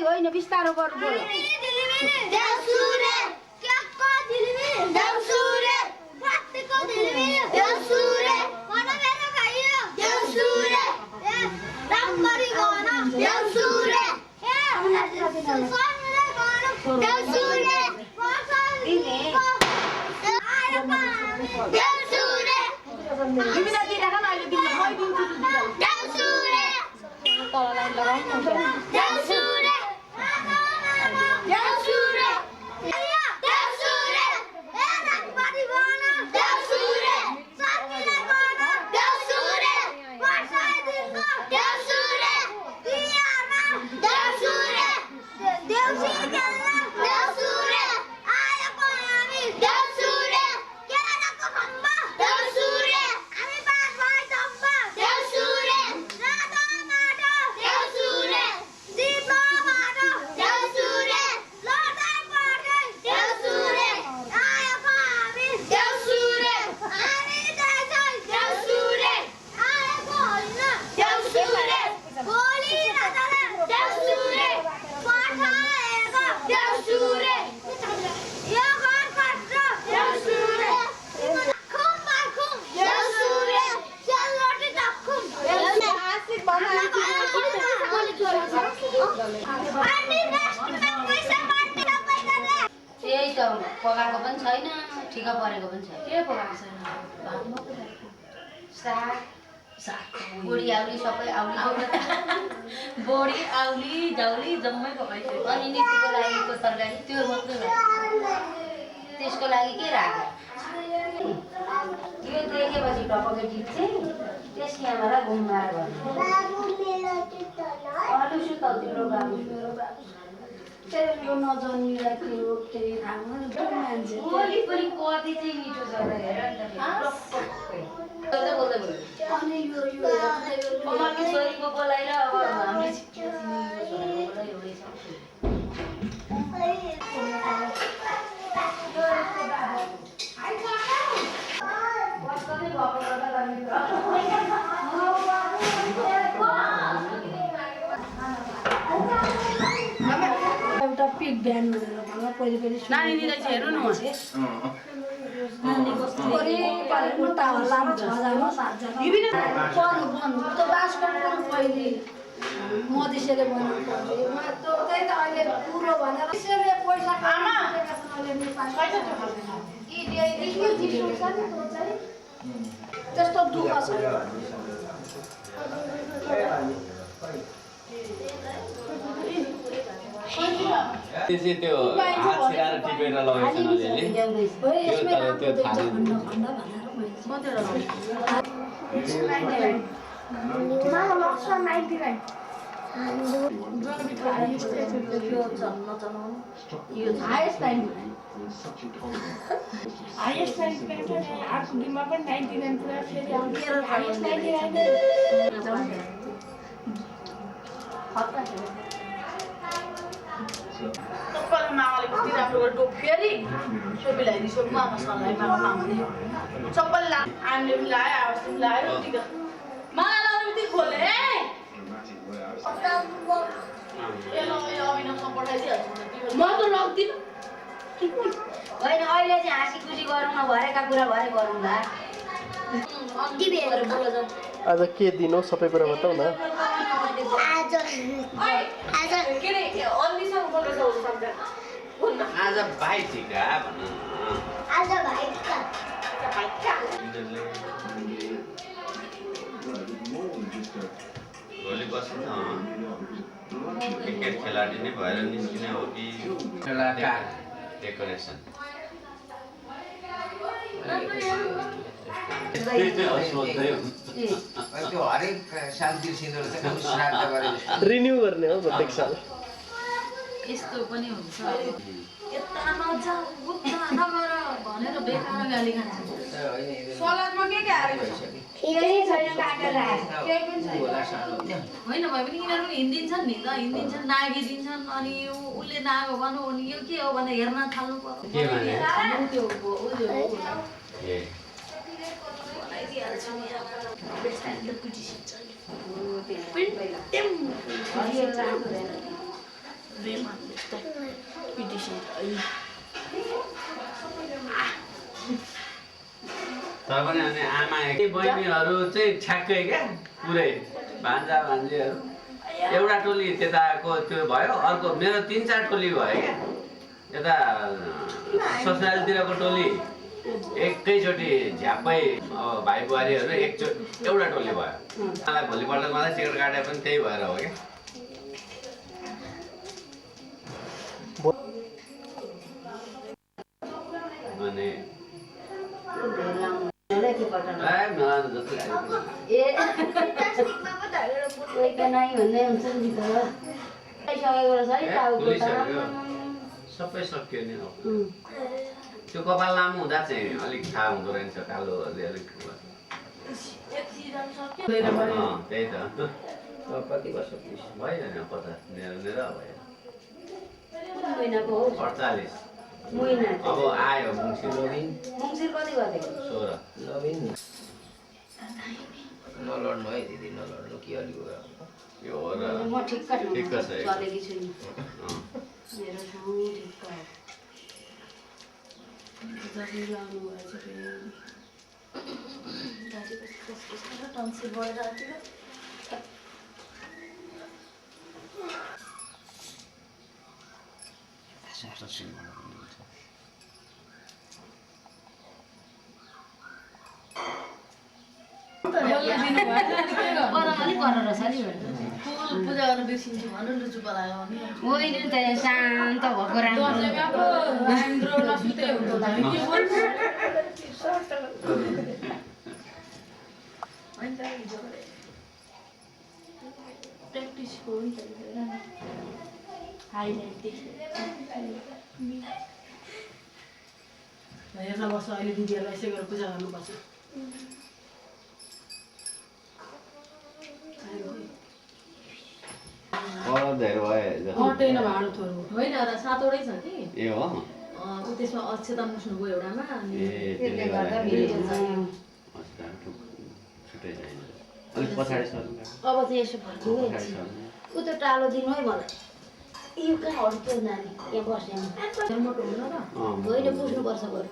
होइन बिस्तारो गर्नु त्यही त पकाएको पनि छैन ठिका परेको पनि छैन के पकाएको छैन साग बोडी आउली सबै आउली बोडी आउली जाउली जम्मै पकाइसक्यो अनि नितिको लागिको तरकारी त्यो मात्रै त्यसको लागि के राख्यो यो देखेपछि टपके टिप्थे त्यस यहाँबाट घुमाएर गर्नु अरू सुताउ तिम्रो बाबु मेरो बाबु यो नजन्मिला त्यो के खानु मान्छे बोली पनि कति चाहिँ मिठो छ हेर अनि यो छोरीको बोलाएर अब हामीले एउटा पिक बिहान गरेर भला पहिले नानीलाई चाहिँ हेर्नु न मधेसीले बनाउनु पर्छ त्यो त्यही त अहिले पुरो भनेर पैसा त्यस्तो दुःख छ त्यसै त्यो हात सिराएर टिपेर लगेछ अलिअलि त्यो तर त्यो थाहा सबैले मामाले कति राम्रो गरेर टोप फेरि सोपी लगाइदियो मामा सल्लाह मामाले सबैले हामीले पनि लगायो आवाज पनि लगायो टिक मलाई लगाउने बित्तिकै खोले ए अभिनवसँग पठाइदिइहाल्छु म त लग्दिनँ होइन अहिले चाहिँ हाँसी खुसी गरौँ न भरेका कुरा भरे गरौँ ल आज के दिन हो सबै कुरा बताऊ न आज भाइ टिका भन आज भाइटिका भोलि बस्नु क्रिकेट खेलाडी नै भएर निस्किने हो कि डेकोरेसन त्यो हरेक साल बिर्सिँदो रहेछ कति श्राद्ध गरे रिन्यू गर्ने हो प्रत्येक साल यस्तो पनि हुन्छ यता नजाऊ उता नगर भनेर बेकार गाली खान्छ सलादमा के हालेको होइन भए पनि यिनीहरू पनि हिँडिदिन्छन् नि त हिँडिदिन्छन् नागिदिन्छन् अनि उसले नागो भन्नु अनि यो के हो भने हेर्न थाल्नु पर्यो तर पनि अनि आमा बहिनीहरू चाहिँ ठ्याक्कै क्या पुरै भान्जा भान्जीहरू एउटा टोली त्यताको त्यो भयो अर्को मेरो 3-4 टोली भयो क्या यता ससुरालीतिरको टोली एकैचोटि झ्याप्पै अब भाइ बुहारीहरू एउटा टोली भयो मलाई भोलिपल्ट मलाई टिकट काटे पनि त्यही भएर हो क्या अनि सबै सक्यो नि त्यो कपाल लामो हुँदा चाहिँ अलिक थाहा हुँदो रहेछ कालो अलिक त्यही त कति वर्ष भयो नि 50 मेरो भयो 48 अब आयो मुङ्सिर लबिन मुङ्सिर कति गतेको 16 लबिन नलड्नु है दिदी नलड्नु के अलि यो हो र म ठिक्क छ चलेकी छु नि मेरो ठाउँ ठिक्क टन्सिल भइरहेको थियो पूजा गर्न बिर्सिन्छु भन्नु लुचु पलायो होइन त शान्त भएको प्र्याक्टिसको हो नि त हाइलाइट हेर्न बस्छ अहिले दिदीहरूलाई यसै गरेर पूजा गर्नुपर्छ होइन भाँडो थोर होइन र 7वटै छ कि ए हो उ त्यसमा अक्षता मुस्नु गयो एउटामा अनि त्यसले गर्दा छुट्टै छैन अलिक पछाडि सर्नु अब चाहिँ यसो फर्किँदै उ त टालो दिनु है मलाई यो कहाँ अड्क्यो नानी यहाँ बस्ने मोटो हुन र होइन पुस्नुपर्छ बरु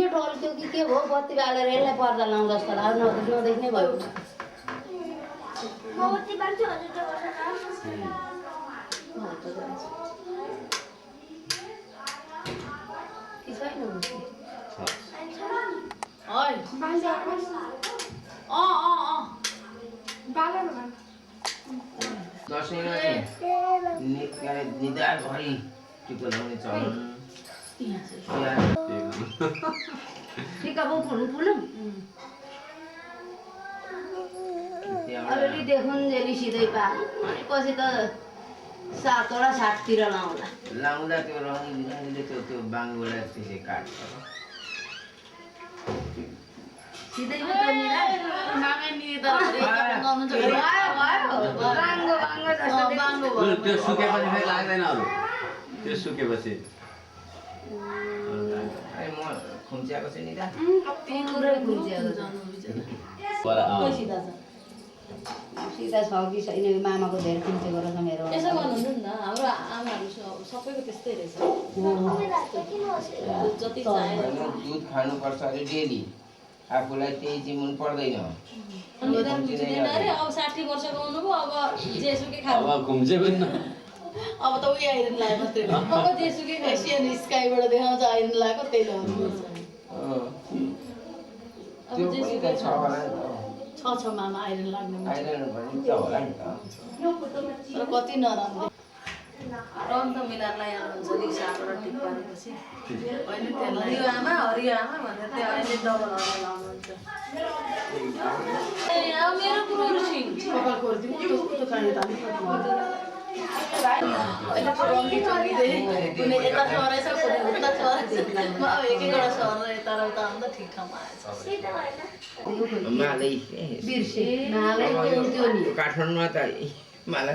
यो ढल्क्यो कि के भयो बत्ती बालेर यसलाई पर्दा लाउँ जस्तो लाग्यो नदेख्ने भयो मोती बाल्छु हजुर त्यो गर्छ दसैँमा निदाभरि टिको लगाउने चलन टिका पो फुल्नु फुलौँ अलिअलि देखुन्जेली सिधै पा अनि पछि त 7 वटा 7 तिर लाउँला त्यो रङ बिरामीले त्यो बाङ्गोलाई त्यसै काट्छ सिधै उतर्निला मागे नि त गाउनु छ बाङ्गो बाङ्गो जस्तो बाङ्गो त्यो सुकेपछि फेरि लाग्दैन अरू त्यो सुकेपछि म खुम्च्याएको छु नि त पुरै खुम्च्याएको छ सिधा छ कि छैन मामाको धेरै खुम्चेको रहेछ मेरो यसो गर्नुहुन्न नि त हाम्रो आमाहरू सबैको त्यस्तै रहेछ जति चाहे दुध खानुपर्छ अरे डेली आफूलाई त्यही चाहिँ मन पर्दैन अरे अब 60 वर्षको हुनुभयो अब जेसुकै खानु अब खुम्चेको नि अब त उयो आइरहनु लाग्यो मात्रै अब जेसुकै एसियन स्काईबाट देखाउँछ आइरहनु लाग्यो त्यही लगाउनु त्यो पनि त छ होला नि त छ मामा आइरहनु लाग्ने आइरहनु पनि त होला नि त तर कति नराम्रो रङ त मिलाएर लगाइहाल्नुहुन्छ नि साबाट टिप पारेपछि होइन त्यसलाई हरियो आमा भनेर त्यो अहिले डबल हरियो लाउनुहुन्छ मेरो कुरो सिङ कपाल खोर्दिनु त्यो खाने त अहिले त रङ्गी चङ्गिँदै कुनै यता सरेछ कुनै उता सरेछ म अब एक एकवटा सरेर यता र उता आउँदा ठिक ठाउँमा आएछ मालै बिर्से नाले त्यो नि काठमाडौँमा त माला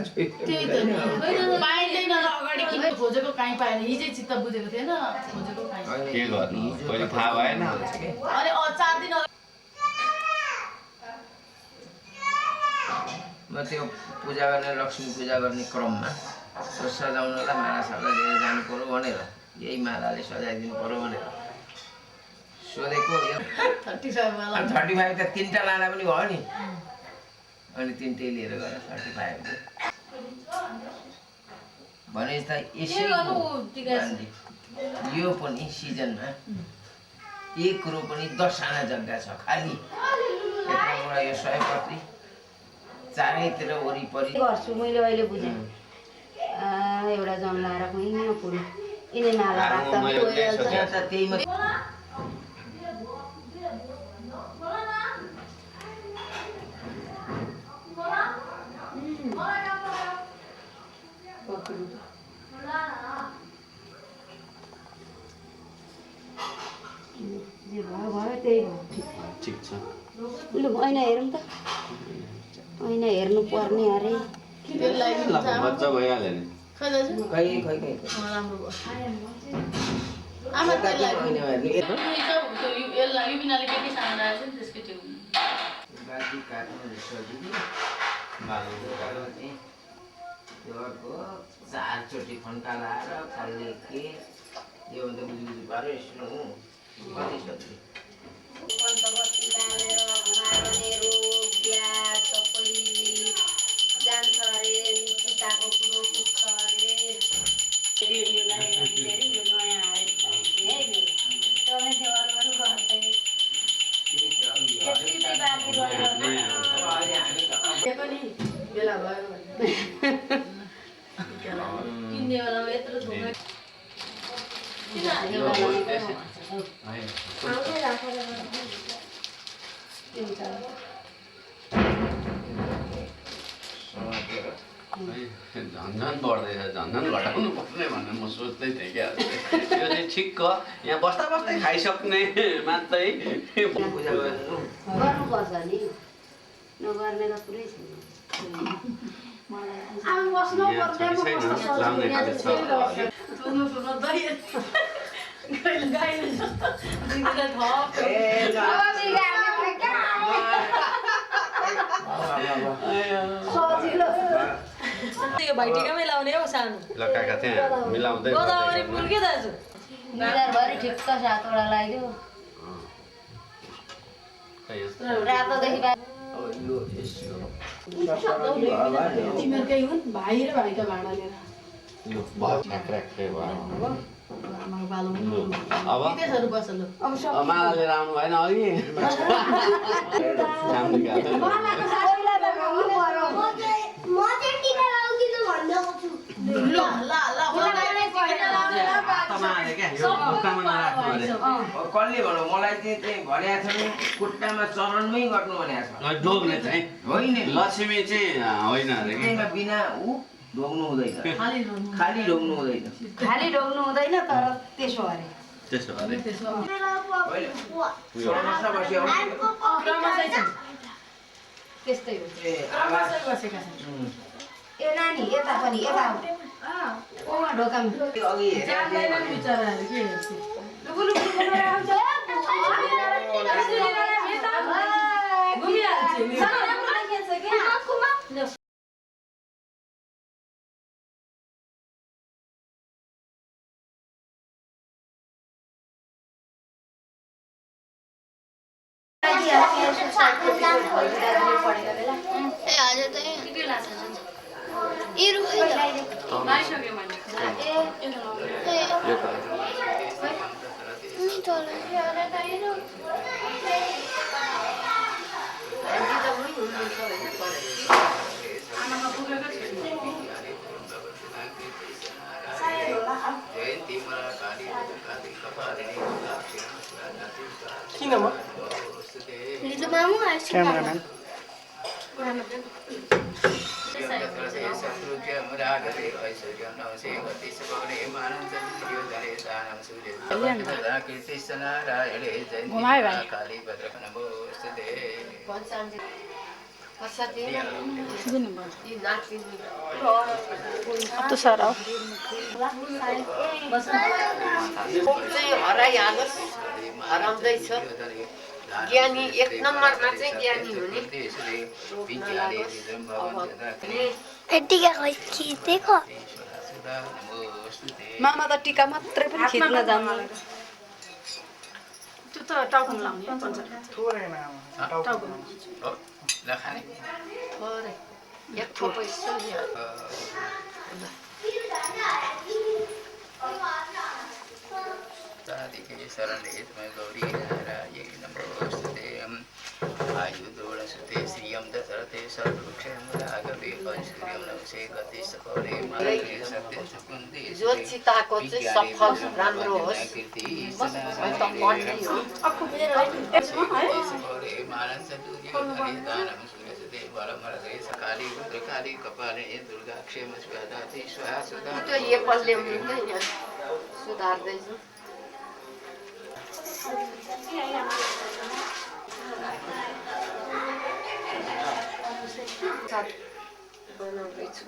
पाइँदैन र अगाडि किन खोजेको काहीँ पाएन हिजै चित्त बुझेको थिएन खोजेको काहीँ के गर्नु पहिले थाहा भएन अनि 4 दिन म त्यो पूजा गर्ने लक्ष्मी पूजा गर्ने क्रममा त्यो सजाउनलाई माला साला लिएर जानु पर्यो भनेर यही मालाले सजाइदिनु पर्यो भनेर सोधेको यो 35 माला 35 त 3टा लाँदा पनि भयो नि अनि 3टै लिएर गएर 35 भने त यसै यो पनि सिजनमा एक कुरो पनि 10 आना जग्गा छ खाली यताबाट यो 100 पत्री चारैतिर वरिपरि गर्छु मैले अहिले बुझेँ एउटा जन लाएर कुहिँ पुरो यिनै माला राख्दा त्यही जे भयो भयो त्यही भयो ठिक छ लु ऐना हेरौँ त ऐना हेर्नु पर्ने अरे मजा भइहाल्यो नि खै दाजु खै राम्रो भयो आमा त्यसलाई यसलाई युबिनाले के सामान आएछ नि त्यसको त्यो गाडी काट्नु सजिलो बालुको काट्नु त्योको 4 चोटि खन्का लाएर फल्ने के यो भन्दा बुझी पारो यसो कति सजिलो पञ्चवती बालेर घुमाउने रोग ब्याज सबै जान्छ अरे चिताको कुरो पुग्छ अरे रेडियोलाई फेरि यो नयाँ आएको है तपाईँ त्यो अरू गर्दैन यति चाहिँ बाँकी गरेर पनि बेला भयो किन्ने बेलामा यत्रो थोक झन्झन बढ्दैछ झन्झन घटाउनु पर्ने भनेर म सोच्दै थिएँ क्या यो चाहिँ ठिक्क यहाँ बस्दा बस्दै खाइसक्ने मात्रै गर्नुपर्छ नि नगर्ने त पुरै छैन आमा बस्नु लाउने खाले छ सुन्नु दही गाई सजिलो त्यो भाइटिकामै लाउने हो सानो ल काका त्यहाँ मिलाउँदै गोदावरी फुल के दाजु मिलारभरि ठिक्क 7 वटा लगाइदियो रातोदेखि अब यो यसो तिमीहरूकै हुन् भाइ र भाइका भाँडा लिएर यो बहुत ठ्याक्राक्रे भयो आमाको पालो हुनु अब विदेशहरू बस्छ लु अब सब माला लिएर आउनु भएन अघि म चाहिँ टिका लगाउँदिन भन्दैको छु ल ल कसले भन्नु मलाई चाहिँ भनेको छ नि खुट्टामा चरणमै गर्नु भनेको छ ढोग्ने चाहिँ होइन लक्ष्मी चाहिँ होइन अरे कि त्यसमा बिना ऊ ढोग्नु हुँदैन खाली ढोग्नु हुँदैन खाली ढोग्नु हुँदैन तर त्यसो अरे त्यसो अरे त्यस्तै हो ए क्रमशै बसेका छन् ए नानी यता पनि यता ओमा ढोकामा अघि जान्दैनन् बिचराहरू के हेर्छ लुगु लुगु बोलेर आउँछ घुमिहाल्छ नि राम्रो देखिन्छ के किन म क्यामेराम्यान तो सारा हराइहालोस् हराउँदैछ ज्ञानी एक नम्बरमा चाहिँ ज्ञानी हुने टिका खिचेको मामा त टिका मात्रै पनि खिच्न जान्नु त्यो त टाउकोमा लाउने थोरैमा टाउकोमा नखाने थोरै एक थोपै शरणे गौरी नारायणी नमोस्तुते आयुर्दोषते श्रियं दशरथे सर्वक्षयं राघवे ऐश्वर्यं नवसे गति सफले मानवे सत्य सुकुन्ते ज्योतिताको चाहिँ सफल राम्रो होस् मैं त पढ्दै हो सफले मानस दुर्योधने दानं सुरसते बलमरदे सकाली भद्रकाली कपाले दुर्गा क्षेम स्वादाति स्वाहा सुधा त्यो एप्पलले हुँदैन सुधार्दैछु बनाउँदैछु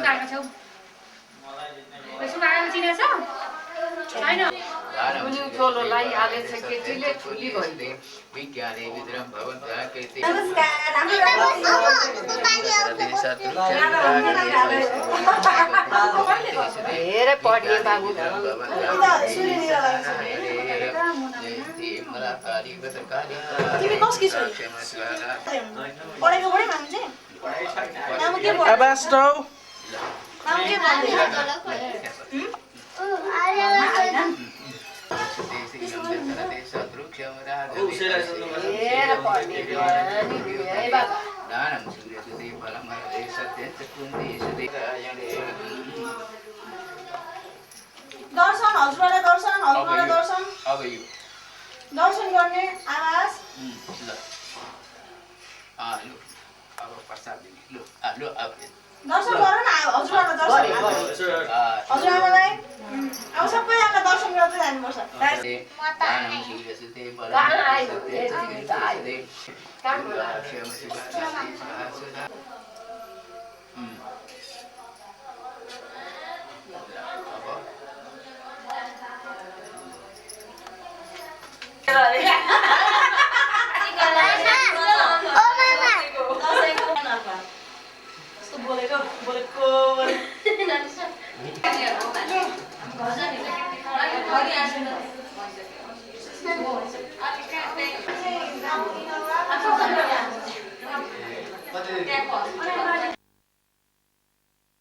आएको थियो भने हुन्छ चोलोलाई हालेछ केटीले ठुली भइदियो विज्ञाने विद्रम भवन्तः कीर्ति धेरै पढ्ने बाबु तिमी कसकी छौ पढेको पढे मान्छे नाम के भयो अबास्टो नाम के भयो दर्शन हजुरलाई दर्शन हजुरलाई दर्शन दर्शन गर्ने आवाज दर्शन गर न हजुरलाई दर्शन हजुरआमालाई अब सबैजना दर्शन गर्दै जानुपर्छ त्यहाँ